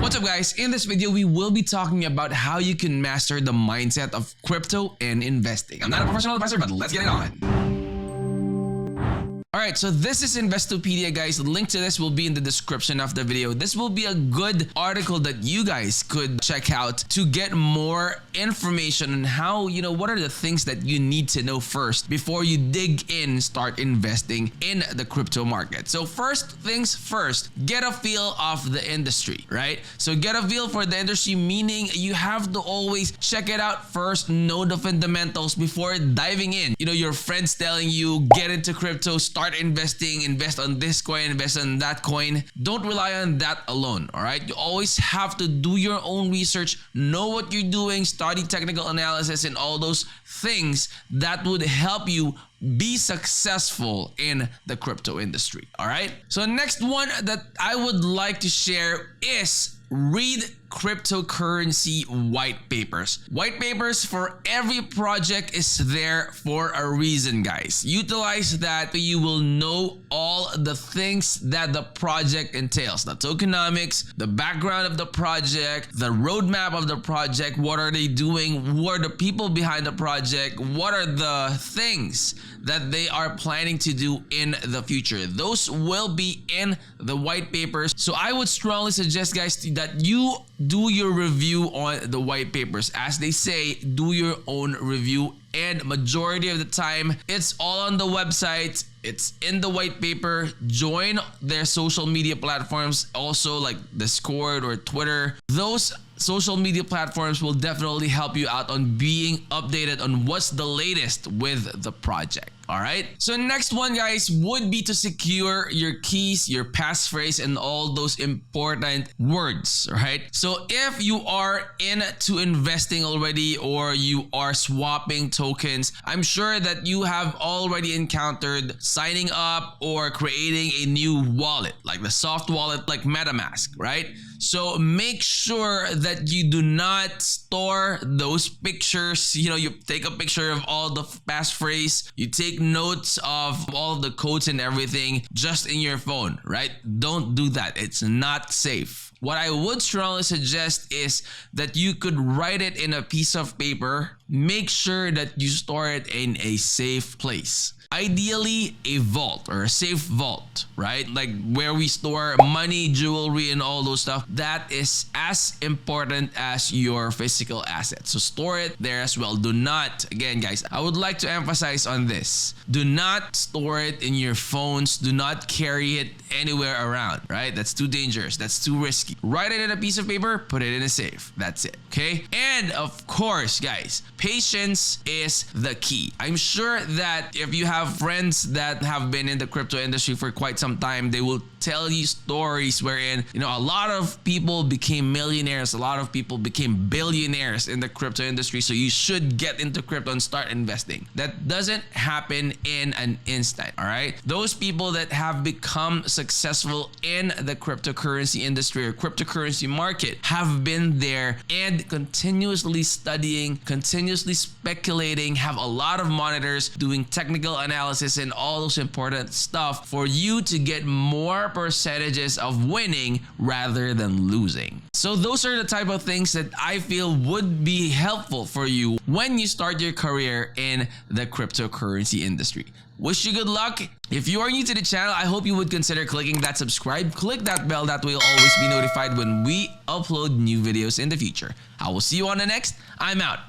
What's up guys? In this video, we will be talking about how you can master the mindset of crypto and investing. I'm not a professional advisor, but let's get it on. Alright, so this is Investopedia guys. The link to this will be in the description of the video. This will be a good article that you guys could check out to get more information on how, what are the things that you need to know first before you dig in, start investing in the crypto market. So first things first, get a feel of the industry, right? So get a feel for the industry, meaning you have to always check it out first, know the fundamentals before diving in. Your friends telling you, get into crypto, start investing, invest on this coin, invest on that coin. Don't rely on that alone, all right? You always have to do your own research, know what you're doing, study technical analysis and all those things that would help you be successful in the crypto industry, all right? So next one that I would like to share is read cryptocurrency white papers. White papers for every project is there for a reason, guys. Utilize that so you will know all the things that the project entails. The tokenomics, the background of the project, the roadmap of the project, what are they doing, who are the people behind the project, what are the things that they are planning to do in the future. Those will be in the white papers. So I would strongly suggest guys that you do your review on the white papers. As they say, do your own review, and majority of the time it's all on the website. It's in the white paper. Join their social media platforms, also like Discord or Twitter. Those social media platforms will definitely help you out on being updated on what's the latest with the project. All right. So next one, guys, would be to secure your keys, your passphrase, and all those important words. Right. So if you are into investing already or you are swapping tokens, I'm sure that you have already encountered signing up or creating a new wallet, like the soft wallet, like MetaMask, right? So make sure that you do not store those pictures. You take a picture of all the passphrase, you take notes of all of the codes and everything just in your phone, right? Don't do that. It's not safe. What I would strongly suggest is that you could write it in a piece of paper. Make sure that you store it in a safe place. Ideally, a vault or a safe vault, right? Like where we store money, jewelry, and all those stuff. That is as important as your physical assets. So store it there as well. Do not, again, guys, I would like to emphasize on this. Do not store it in your phones. Do not carry it anywhere around, right? That's too dangerous. That's too risky. Write it in a piece of paper, put it in a safe. That's it, okay? And of course, guys, patience is the key. I'm sure that if you have friends that have been in the crypto industry for quite some time, they will tell you stories wherein, a lot of people became millionaires, a lot of people became billionaires in the crypto industry. So you should get into crypto and start investing. That doesn't happen in an instant, all right? Those people that have become successful in the cryptocurrency industry or cryptocurrency market have been there and continuously studying, continuously speculating, have a lot of monitors doing technical analysis and all those important stuff for you to get more percentages of winning rather than losing. So those are the type of things that I feel would be helpful for you when you start your career in the cryptocurrency industry. Wish you good luck. If you are new to the channel, I hope you would consider clicking that subscribe, click that bell, that way you'll always be notified when we upload new videos in the future. I will see you on the next. I'm out.